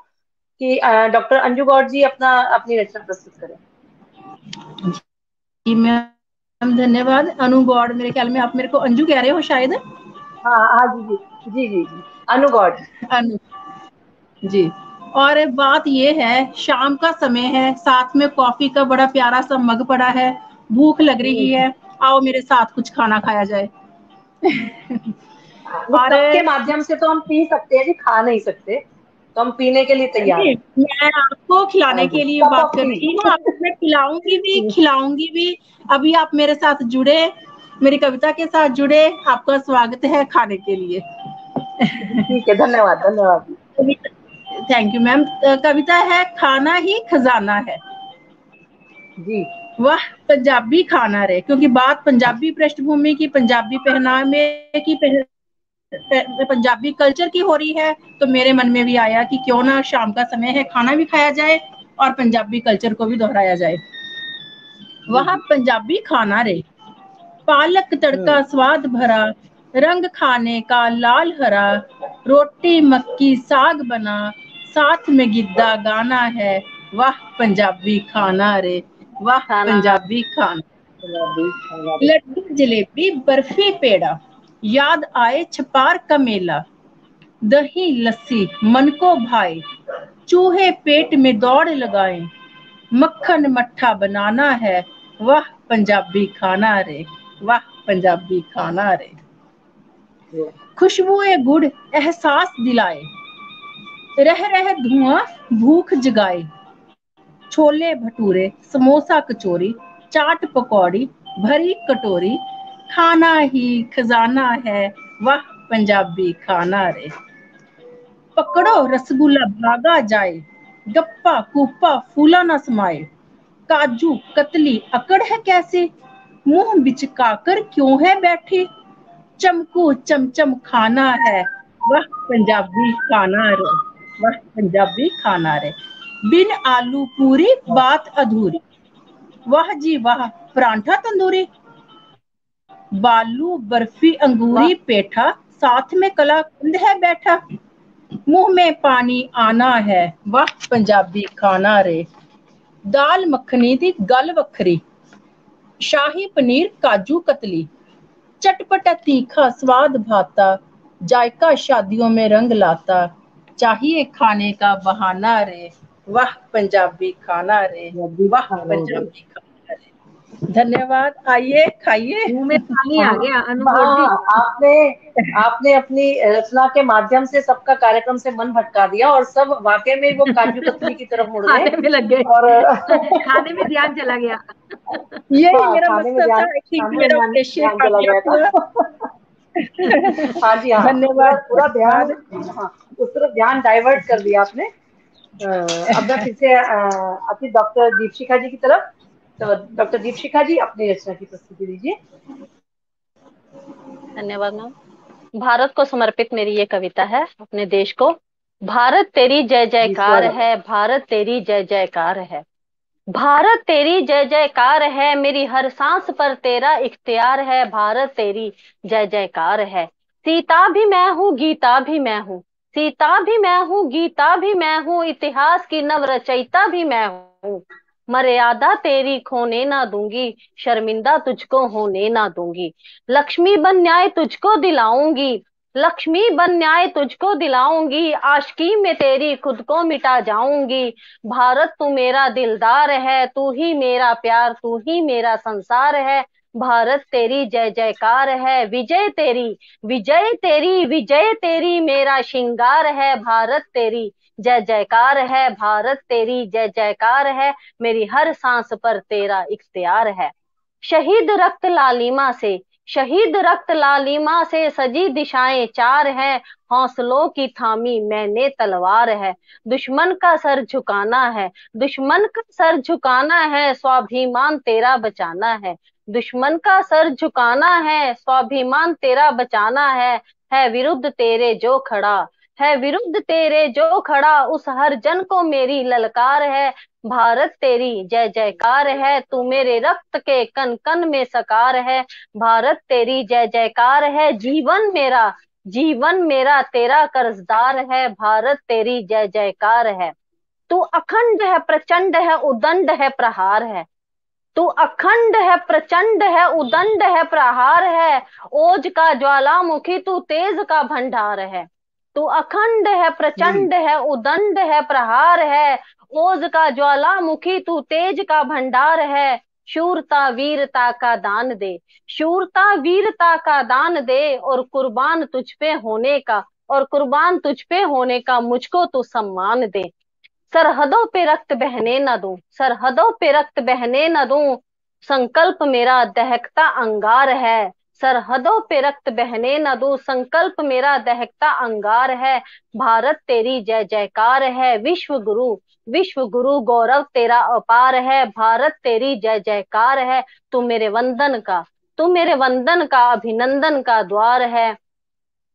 कि डॉक्टर अंजू गौड़ जी अपनी रचना प्रस्तुत करें। जी मैम धन्यवाद। अनु गौड़, मेरे ख्याल में आप मेरे को अंजू कह रहे हो शायद। हाँ जी जी जी जी अनु गौड़। अनु जी। और बात ये है, शाम का समय है, साथ में कॉफी का बड़ा प्यारा सा मग पड़ा है, भूख लग रही है, आओ मेरे साथ कुछ खाना खाया जाए। और के माध्यम से तो हम पी सकते हैं जी, खा नहीं सकते, तो हम पीने के लिए तैयार हैं। मैं आपको खिलाने के लिए बात कर रही हूँ, आपको मैं खिलाऊंगी भी खिलाऊंगी भी। अभी आप मेरे साथ जुड़े, मेरी कविता के साथ जुड़े, आपका स्वागत है खाने के लिए। ठीक है, धन्यवाद धन्यवाद। Thank you ma'am. कविता है खाना ही खजाना है। जी। वह पंजाबी खाना रे, क्योंकि बात पंजाबी पृष्ठभूमि की, पंजाबी पहनावे की, पंजाबी कल्चर की हो रही है, तो मेरे मन में भी आया कि क्यों ना शाम का समय है, खाना भी खाया जाए और पंजाबी कल्चर को भी दोहराया जाए। वह पंजाबी खाना रे, पालक तड़का स्वाद भरा, रंग खाने का लाल हरा, रोटी मक्की साग बना, साथ में गिद्दा गाना है। वाह पंजाबी खाना रे, वाह पंजाबी खाना। लड्डू जलेबी बर्फी पेड़ा, याद आए छपार का मेला, दही लस्सी मन को भाए, चूहे पेट में दौड़ लगाए, मक्खन मट्ठा बनाना है। वाह पंजाबी खाना रे, वाह पंजाबी खाना रे। खुशबुए गुड़ एहसास दिलाए, रह रह धुआं भूख जगाए, छोले भटूरे समोसा कचौरी चाट पकौड़ी भरी कटोरी, खाना ही खजाना है वाह पंजाबी खाना रे। पकड़ो रसगुल्ला भागा जाए, गप्पा कूपा फूला ना समाए, काजू कतली अकड़ है कैसे, मुंह बिचकाकर क्यों है बैठी, चमकू चमचम खाना है वह पंजाबी खाना रे, वह पंजाबी खाना रे। बिन आलू पूरी बात अधूरी, वाह जी वाह परांठा तंदूरी, बालू बर्फी अंगूरी पेठा, साथ में कलाकंद है बैठा, मुंह में पानी आना है वाह पंजाबी खाना रे। दाल मखनी दी गल वखरी, शाही पनीर काजू कतली, चटपटा तीखा स्वाद भाता, जायका शादियों में रंग लाता, चाहिए खाने का बहाना रे वाह पंजाबी खाना रे, वाह पंजाबी खाना रे। धन्यवाद। आइए खाइए। मुंह में पानी आ गया अनुभव जी। आपने अपनी रचना के माध्यम से सबका कार्यक्रम से मन भटका दिया और सब वाकई में वो काजू कतली की तरफ मुड़ गए, खाने में लग गए और खाने में ध्यान चला गया। यही मेरा मकसद था, I think मेरा उद्देश्य चला गया था। हाँ जी, हाँ, धन्यवाद। पूरा ध्यान, हाँ, उस तरफ ध्यान डाइवर्ट कर दिया आपने। अब मैं फिर से आती डॉक्टर दीपशिखा जी की तरफ। तो डॉक्टर दीपशिखा जी अपनी रचना की प्रस्तुति दीजिए। धन्यवाद मैम। भारत को समर्पित मेरी ये कविता है, अपने देश को। भारत तेरी जय जयकार है, भारत तेरी जय जयकार है, भारत तेरी जय जयकार है, मेरी हर सांस पर तेरा इख्तियार है, भारत तेरी जय जयकार है। सीता भी मैं हूँ, गीता भी मैं हूँ, सीता भी मैं हूँ, गीता भी मैं हूँ, इतिहास की नवरचयिता भी मैं हूँ। मर्यादा तेरी खोने ना दूंगी, शर्मिंदा तुझको होने ना दूंगी। लक्ष्मी बन न्याय तुझको दिलाऊंगी, लक्ष्मी बन न्याय तुझको दिलाऊंगी, आशिकी में तेरी खुद को मिटा जाऊंगी। भारत तू मेरा दिलदार है, तू ही मेरा प्यार, तू ही मेरा संसार है, भारत तेरी जय जयकार है। विजय तेरी, विजय तेरी, विजय तेरी मेरा श्रृंगार है, भारत तेरी जय जयकार है, भारत तेरी जय जयकार है, मेरी हर सांस पर तेरा इख्तियार है। शहीद रक्त लालिमा से, शहीद रक्त लालिमा से सजी दिशाएं चार हैं, हौसलों की थामी मैंने तलवार है। दुश्मन का सर झुकाना है, दुश्मन का सर झुकाना है, स्वाभिमान तेरा बचाना है। दुश्मन का सर झुकाना है, स्वाभिमान तेरा बचाना है विरुद्ध तेरे जो खड़ा, है विरुद्ध तेरे जो खड़ा, उस हर जन को मेरी ललकार है। भारत तेरी जय जयकार है, तू मेरे रक्त के कण कण में सकार है, भारत तेरी जय जयकार है। जीवन मेरा, जीवन मेरा तेरा कर्जदार है, भारत तेरी जय जयकार है। तू अखंड है, प्रचंड है, उदंड है, प्रहार है, तू अखंड है, प्रचंड है, उदंड है, प्रहार है, ओज का ज्वालामुखी तू तेज का भंडार है। तू अखंड है, प्रचंड है, उदंड है, प्रहार है, ओज का ज्वालामुखी तू तेज का भंडार है। शूरता वीरता का दान दे, शूरता वीरता का दान दे, और कुर्बान तुझ पे होने का, और कुर्बान तुझ पे होने का मुझको तू सम्मान दे। सरहदों पे रक्त बहने न दूं, सरहदों पे रक्त बहने न दूं, संकल्प मेरा दहकता अंगार है। सरहदों पे रक्त बहने न दूं, संकल्प मेरा दहकता अंगार है। भारत तेरी जय जयकार है, विश्व गुरु, विश्व गुरु गौरव तेरा अपार है। भारत तेरी जय जयकार है, तू मेरे वंदन का, तू मेरे वंदन का अभिनंदन का द्वार है।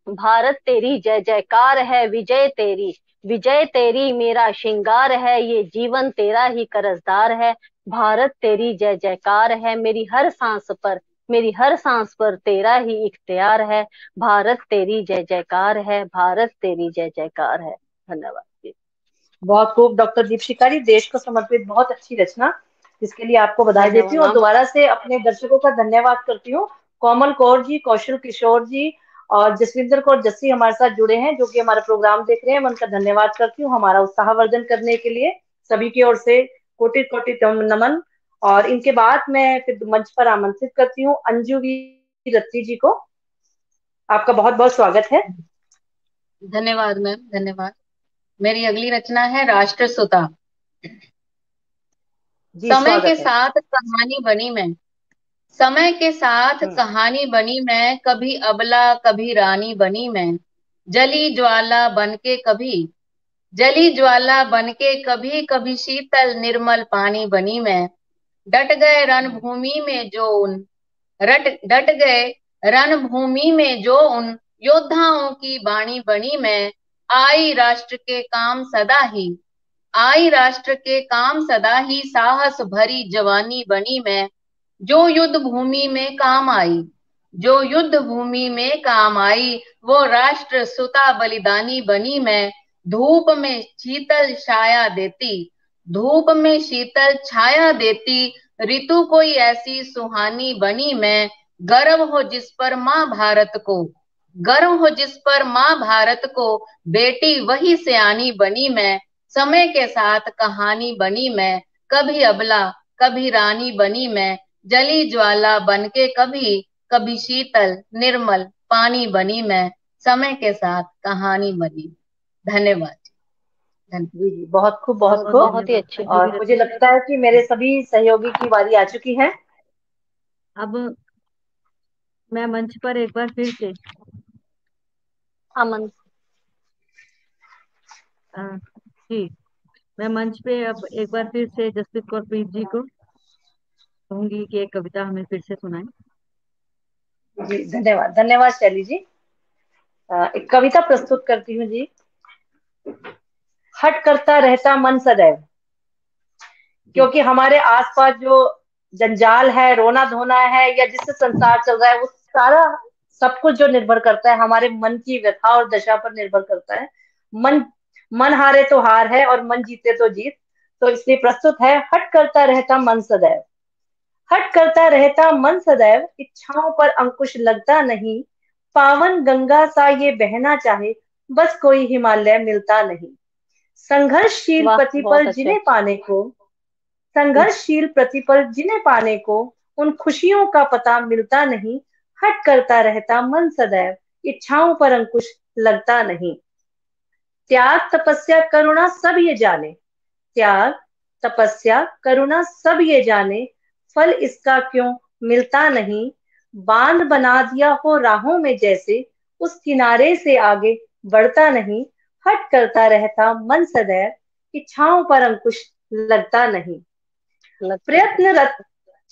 भारत तेरी जय जयकार है, विजय तेरी, विजय तेरी मेरा श्रृंगार है, ये जीवन तेरा ही कर्जदार है। भारत तेरी जय जयकार है, मेरी हर सांस पर, मेरी हर सांस पर तेरा ही इख्तियार है। भारत तेरी जय जयकार है, भारत तेरी जय जयकार है। धन्यवाद जी। बहुत खूब डॉक्टर दीपशिखा जी, देश को समर्पित बहुत अच्छी रचना, जिसके लिए आपको बधाई देती हूँ और दोबारा से अपने दर्शकों का धन्यवाद करती हूँ। कोमल कौर जी, कौशल किशोर जी और जसविंदर कौर जस्सी हमारे साथ जुड़े हैं, जो कि हमारा प्रोग्राम देख रहे हैं। मैं उनका धन्यवाद करती हूँ हमारा उत्साहवर्धन करने के लिए। सभी की ओर से कोटि कोटि नमन। और इनके बाद मैं फिर मंच पर आमंत्रित करती हूँ अंजू वी रत्ती जी को। आपका बहुत बहुत स्वागत है। धन्यवाद मैम, धन्यवाद। मेरी अगली रचना है राष्ट्रसुता। जी, समय के स्वागत है। साथ कहानी बनी मैं, समय के साथ कहानी बनी मैं, कभी अबला कभी रानी बनी मैं, जली ज्वाला बनके कभी, जली ज्वाला बनके कभी, कभी शीतल निर्मल पानी बनी मैं। डट गए रणभूमि में जो उन डट गए रणभूमि में जो उन योद्धाओं की बाणी बनी मैं। आई राष्ट्र के काम सदा ही, आई राष्ट्र के काम सदा ही, साहस भरी जवानी बनी मैं। जो युद्ध भूमि में काम आई, जो युद्ध भूमि में काम आई, वो राष्ट्र सुता बलिदानी बनी मैं। धूप में शीतल छाया देती, धूप में शीतल छाया देती, ऋतु कोई ऐसी सुहानी बनी मैं। गर्व हो जिस पर माँ भारत को, गर्व हो जिस पर माँ भारत को, बेटी वही सयानी बनी मैं। समय के साथ कहानी बनी मैं, कभी अबला कभी रानी बनी मैं, जली ज्वाला बनके कभी, कभी शीतल निर्मल पानी बनी मैं। समय के साथ कहानी बनी। धन्यवाद। जी जी, बहुत खूब, बहुत खूब। बहुत ही अच्छी। और मुझे लगता है कि मेरे सभी सहयोगी की बारी आ चुकी है। अब मैं मंच पर एक बार फिर से अमन जी, मैं मंच पे अब एक बार फिर से जसप्रीत कौर प्रीत जी को कहूंगी कि एक कविता हमें फिर से सुनाएं। जी, धन्यवाद, धन्यवाद शैली जी। एक कविता प्रस्तुत करती हूँ जी। हट करता रहता मन सदैव, क्योंकि हमारे आसपास जो जंजाल है, रोना धोना है, या जिससे संसार चल रहा है, वो सारा सब कुछ जो निर्भर करता है हमारे मन की व्यथा और दशा पर निर्भर करता है। मन हारे तो हार है और मन जीते तो जीत। तो इसलिए प्रस्तुत है हट करता रहता मन सदैव। हट करता रहता मन सदैव, इच्छाओं पर अंकुश लगता नहीं। पावन गंगा सा ये बहना चाहे, बस कोई हिमालय मिलता नहीं। संघर्षशील वाह, प्रतिपल बहुत अच्छे। जिन्हें पाने को, संघर्षशील प्रतिपल जिन्हें पाने को, उन खुशियों का पता मिलता नहीं। हट करता रहता मन सदैव, इच्छाओं पर अंकुश लगता नहीं। त्याग तपस्या करुणा सब ये जाने, त्याग तपस्या करुणा सब ये जाने, फल इसका क्यों मिलता नहीं। बांध बना दिया हो राहों में जैसे, उस किनारे से आगे बढ़ता नहीं। हट करता रहता मन सदैव, इच्छाओं पर अंकुश लगता नहीं। प्रयत्नरत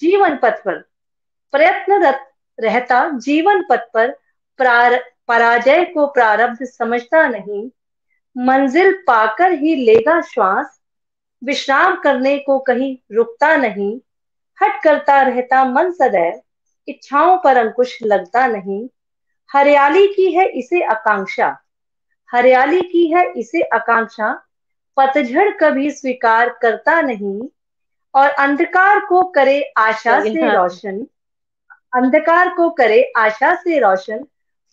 जीवन पथ पर, प्रयत्नरत रहता जीवन पथ पर, पराजय को प्रारब्ध समझता नहीं। मंजिल पाकर ही लेगा श्वास, विश्राम करने को कहीं रुकता नहीं। हट करता रहता मन सदैव, इच्छाओं पर अंकुश लगता नहीं। हरियाली की है इसे आकांक्षा, हरियाली की है इसे आकांक्षा, पतझड़ कभी स्वीकार करता नहीं। और अंधकार को करे आशा से रोशन, अंधकार को करे आशा से रोशन,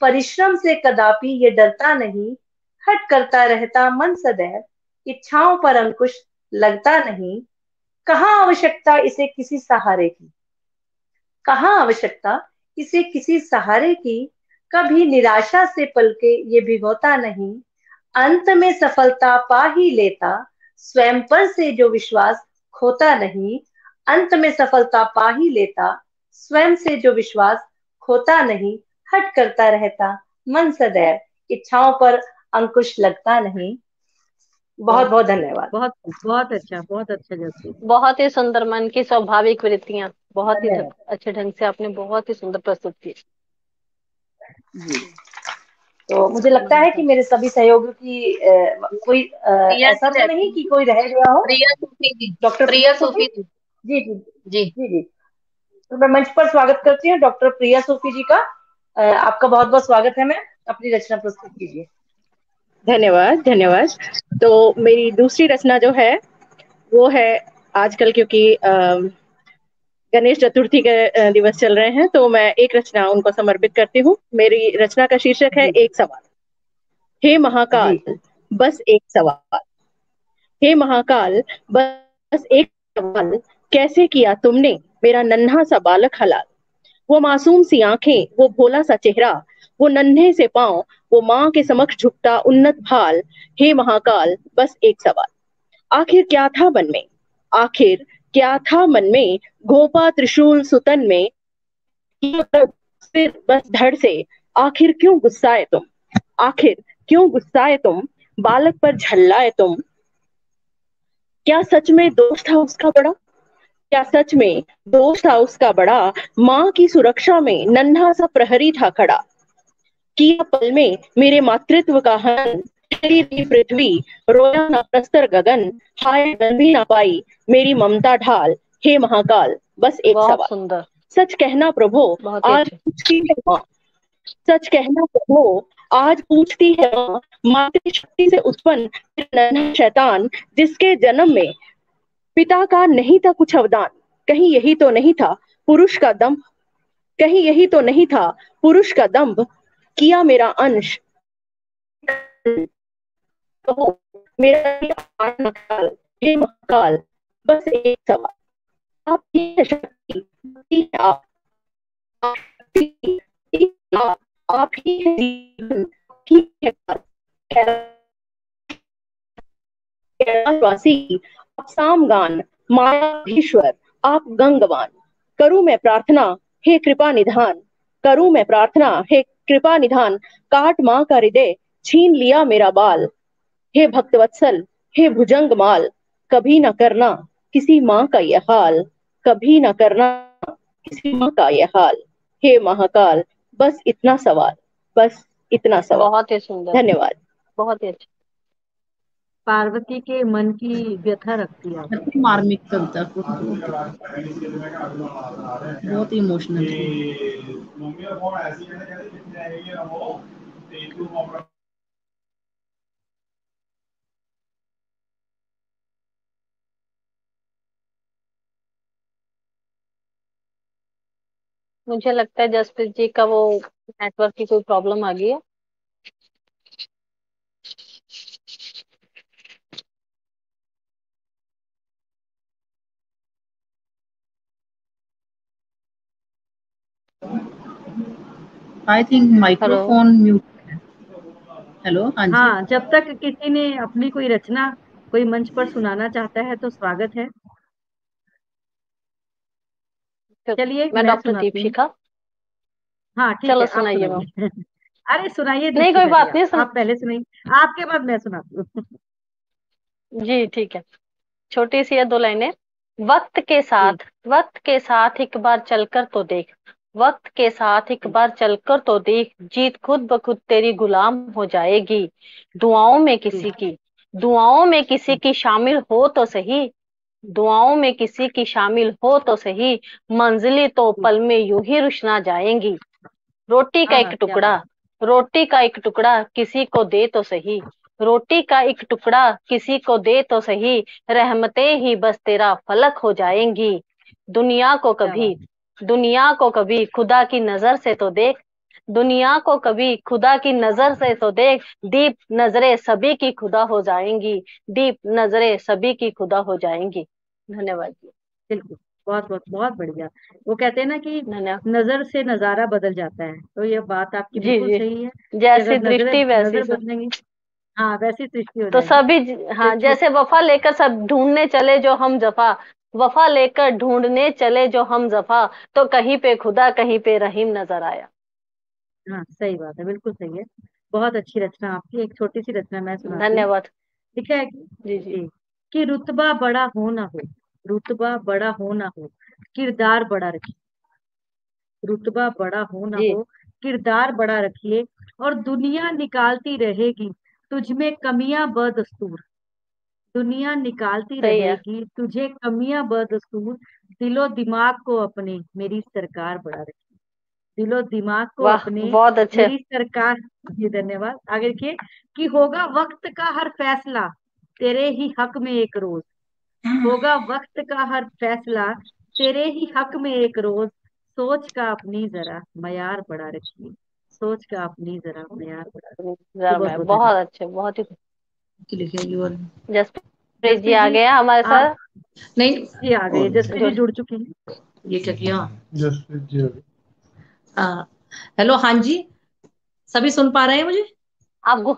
परिश्रम से कदापि ये डरता नहीं। हट करता रहता मन सदैव, इच्छाओं पर अंकुश लगता नहीं। कहाँ आवश्यकता इसे किसी सहारे की, कहाँ आवश्यकता इसे किसी सहारे की, कभी निराशा से पलके ये भिगोता नहीं। अंत में सफलता पा ही लेता, स्वयं पर से जो विश्वास खोता नहीं। अंत में सफलता पा ही लेता, स्वयं से जो विश्वास खोता नहीं। हट करता रहता मन सदैव, इच्छाओं पर अंकुश लगता नहीं। बहुत बहुत धन्यवाद। बहुत बहुत अच्छा, बहुत अच्छा जसप्रीत। बहुत ही सुंदर, मन की स्वाभाविक वृत्तियां बहुत ही अच्छे ढंग से आपने बहुत ही सुंदर प्रस्तुत की। जी, तो मुझे लगता है कि मेरे सभी सहयोगियों की कोई ऐसा तो नहीं कि कोई रह गया हो। प्रिया सूफी जी, डॉक्टर प्रिया सूफी जी। जी जी जी जी जी, तो मैं मंच पर स्वागत करती हूँ डॉक्टर प्रिया सूफी जी का। आपका बहुत बहुत स्वागत है। मैं अपनी रचना प्रस्तुत कीजिए। धन्यवाद, धन्यवाद। तो मेरी दूसरी रचना जो है वो है, आजकल क्योंकि गणेश चतुर्थी के दिवस चल रहे हैं, तो मैं एक रचना उनको समर्पित करती हूँ। मेरी रचना का शीर्षक है एक सवाल। हे महाकाल, बस एक सवाल, हे महाकाल, बस एक सवाल, कैसे किया तुमने मेरा नन्हा सा बालक हलाल। वो मासूम सी आंखें, वो भोला सा चेहरा, वो नन्हे से पांव, वो माँ के समक्ष झुकता उन्नत भाल। हे महाकाल, बस एक सवाल, आखिर क्या था मन में, आखिर क्या था मन में, गोपा त्रिशूल सुतन में, फिर बस धड़ से, आखिर क्यों गुस्साए तुम, आखिर क्यों गुस्साए तुम, बालक पर झल्लाए तुम। क्या सच में दोष था उसका बड़ा, क्या सच में दोष था उसका बड़ा, माँ की सुरक्षा में नन्हा सा प्रहरी था खड़ा। किया पल में मेरे मातृत्व का हनन, ठहरी रही पृथ्वी, रोया ना प्रस्तर गगन, हाय बन भी ना पाई मेरी ममता ढाल। हे महाकाल, बस एक बहुत सवाल, सुंदर, सच कहना प्रभु बहुत ही आज अच्छे। पूछती है माँ, सच कहना प्रभु आज पूछती है माँ, मातृशक्ति से उत्पन्न नन्हा शैतान, जिसके जन्म में पिता का नहीं था कुछ अवदान। कहीं यही तो नहीं था पुरुष का दम्भ, कहीं यही तो नहीं था पुरुष का दम्भ, किया मेरा अंश कहो मेरा भी आना काल। हे महाकाल, बस एक सवाल, आप ही है शक्ति, आप आप ही है जीवन, ही है काल। कैलाशवासी आप सामगान, मायाधीश्वर आप गंगवान। करूं मैं प्रार्थना हे कृपा निधान, करूं मैं प्रार्थना हे कृपा निधान, काट माँ का हृदय छीन लिया मेरा बाल। हे भक्तवत्सल, हे भुजंग माल, कभी न करना किसी माँ का यह हाल, कभी न करना किसी माँ का यह हाल। हे महाकाल, बस इतना सवाल, बस इतना सवाल। बहुत ही सुंदर, धन्यवाद। बहुत ही अच्छा। पार्वती के मन की व्यथा रखती है आप। अति मार्मिक कविता को, बहुत ही इमोशनल थी। मुझे लगता है जसप्रीत जी का वो नेटवर्क की कोई प्रॉब्लम आ गई है। आई थिंक माइक्रोफोन म्यूट है। हेलो, हाँ जी। हाँ, जब तक किसी ने अपनी कोई रचना कोई मंच पर सुनाना चाहता है तो स्वागत है। चलिए मैं डॉक्टर सुनाती हूँ। दीपशिखा। हाँ ठीक चलो है, आप सुनाइए मैम। सुनाइए। अरे सुनाइए नहीं कोई दीपशिखा बात जी, नहीं, आप पहले सुनाइए, आपके बाद मैं सुनाती हूँ। जी ठीक है। छोटी सी है 2 लाइनें। वक्त के साथ एक बार चलकर तो देख, वक्त के साथ एक बार चलकर तो देख, जीत खुद ब खुद तेरी गुलाम हो जाएगी। दुआओं में किसी की, दुआओं में किसी की शामिल हो तो सही, दुआओं में किसी की शामिल हो तो सही, मंजिली तो पल में यूं ही रुशना जाएंगी। रोटी का एक क्या टुकड़ा, बात। रोटी का एक टुकड़ा किसी को दे तो सही, रोटी का एक टुकड़ा किसी को दे तो सही, रहमतें ही बस तेरा फलक हो जाएंगी। दुनिया को क्या कभी, बात। दुनिया को कभी खुदा की नजर से तो देख, दुनिया को कभी खुदा की नजर से तो देख, दीप नजरें सभी की खुदा हो जाएंगी, दीप नजरें सभी की खुदा हो जाएंगी। धन्यवाद जी। बिल्कुल, बहुत बहुत बहुत बढ़िया। वो कहते हैं ना कि धन्यवाद नजर से नजारा बदल जाता है, तो ये बात आपकी जी बिल्कुल जी। सही है कि जैसी अगर नजर दृष्टि वैसी नजर सब, बदलेंगी, हाँ वैसी सृष्टि हो तो जाएगी। सभी हाँ, तो जैसे वफा लेकर सब ढूंढने चले जो हम जफा, वफा लेकर ढूंढने चले जो हम जफा, तो कहीं पे खुदा कहीं पे रहीम नजर आया। हाँ सही बात है, बिल्कुल सही है। बहुत अच्छी रचना आपकी। एक छोटी सी रचना मैं सुनाती हूँ। धन्यवाद लिखा है जी जी। कि रुतबा बड़ा हो ना हो, रुतबा बड़ा हो ना हो, किरदार बड़ा रखिए, रुतबा बड़ा हो ना जी हो, किरदार बड़ा रखिए, और दुनिया निकालती रहेगी तुझ में कमियां बदस्तूर, दुनिया निकालती सही है। रहेगी तुझे कमियां बदस्तूर, दिलो दिमाग को अपने मेरी सरकार बड़ा रखी, दिलो दिमाग को वाह अपने बहुत अच्छे। मेरी सरकार। जी धन्यवाद। आगे देखिए कि होगा वक्त का हर फैसला तेरे ही हक में एक रोज, होगा वक्त का हर फैसला तेरे ही हक में एक रोज, सोच का अपनी जरा मयार बड़ा रखिए, सोच का अपनी जरा मयार बड़ा रखिए। जी बहुत बहुत धन्यवाद। बहुत अच्छे, बहुत ही। लिखे यूर जसप्रीत जी जसप्रीत आ जी गए हमारे आप साथ। नहीं, जी आ गए, जसप्रीत जी जुड़ जुड़ चुकी हैं। ये क्या किया जसप्रीत जी। हेलो, हाँ जी। सभी सुन पा रहे हैं मुझे? आपको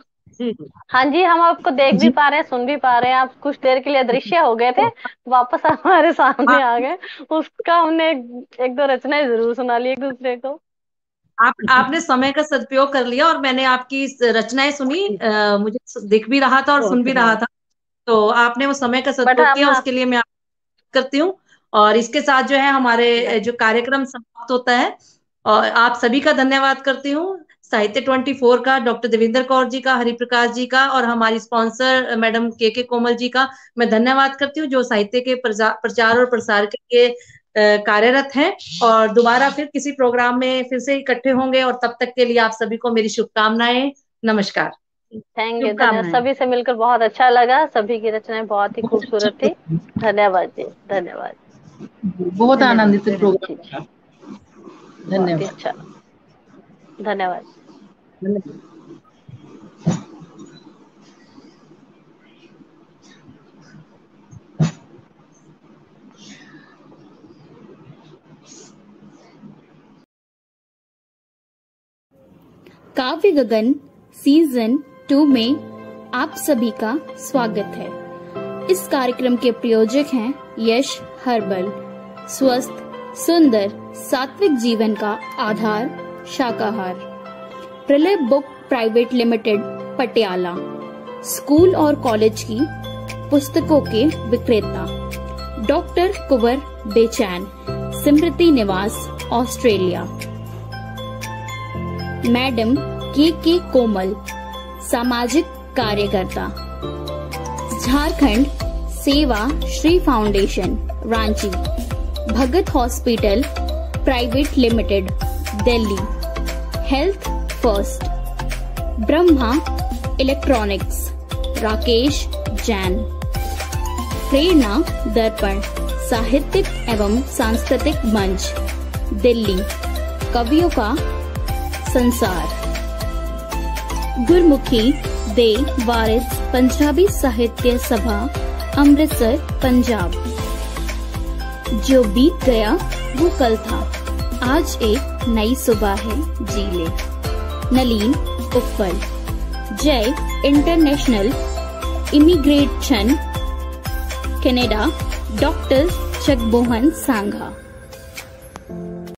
हाँ जी, हम आपको देख भी पा रहे हैं, सुन भी पा रहे हैं। आप कुछ देर के लिए अदृश्य हो गए थे, वापस हमारे सामने आ गए। उसका हमने एक दो रचनाएं जरूर सुना ली एक दूसरे को। आपने समय का सदुपयोग कर लिया और मैंने आपकी रचनाएं सुनी, मुझे दिख भी रहा था और सुन भी रहा था, तो आपने वो समय का सदुपयोग किया, उसके लिए मैं करती हूँ। और इसके साथ जो है हमारे जो कार्यक्रम समाप्त होता है, और आप सभी का धन्यवाद करती हूँ, साहित्य 24 का, डॉक्टर देवेंद्र कौर जी का, हरिप्रकाश जी का, और हमारी स्पॉन्सर मैडम के कोमल जी का मैं धन्यवाद करती हूँ, जो साहित्य के प्रचार और प्रसार के लिए कार्यरत हैं। और दोबारा फिर किसी प्रोग्राम में फिर से इकट्ठे होंगे, और तब तक के लिए आप सभी को मेरी शुभकामनाएं। नमस्कार। थैंक यू, धन्यवाद। सभी से मिलकर बहुत अच्छा लगा, सभी की रचनाएं बहुत ही खूबसूरत थी। धन्यवाद जी, धन्यवाद। बहुत आनंदित प्रोग्राम, धन्यवाद। अच्छा, धन्यवाद। काव्य गगन सीजन 2 में आप सभी का स्वागत है। इस कार्यक्रम के प्रायोजक हैं यश हर्बल, स्वस्थ सुंदर सात्विक जीवन का आधार शाकाहार। प्रलय book private limited Patiala, school और कॉलेज की पुस्तकों के विक्रेता। डॉक्टर कुंवर बेचैन, स्मृति निवास ऑस्ट्रेलिया। मैडम के कोमल, सामाजिक कार्यकर्ता, Jharkhand Seva Shri Foundation Ranchi. Bhagat Hospital Private Limited Delhi, Health First. Brahma Electronics Rakesh Jain. Prerna Darpan साहित्यिक एवं सांस्कृतिक मंच दिल्ली, कवियों का संसार। गुरमुखी दे वारिस पंजाबी साहित्य सभा अमृतसर पंजाब। जो बीत गया वो कल था, आज एक नई सुबह है, जी ले। नलीन उप्पल। जय international immigration Canada, doctor Jagmohan Sangha.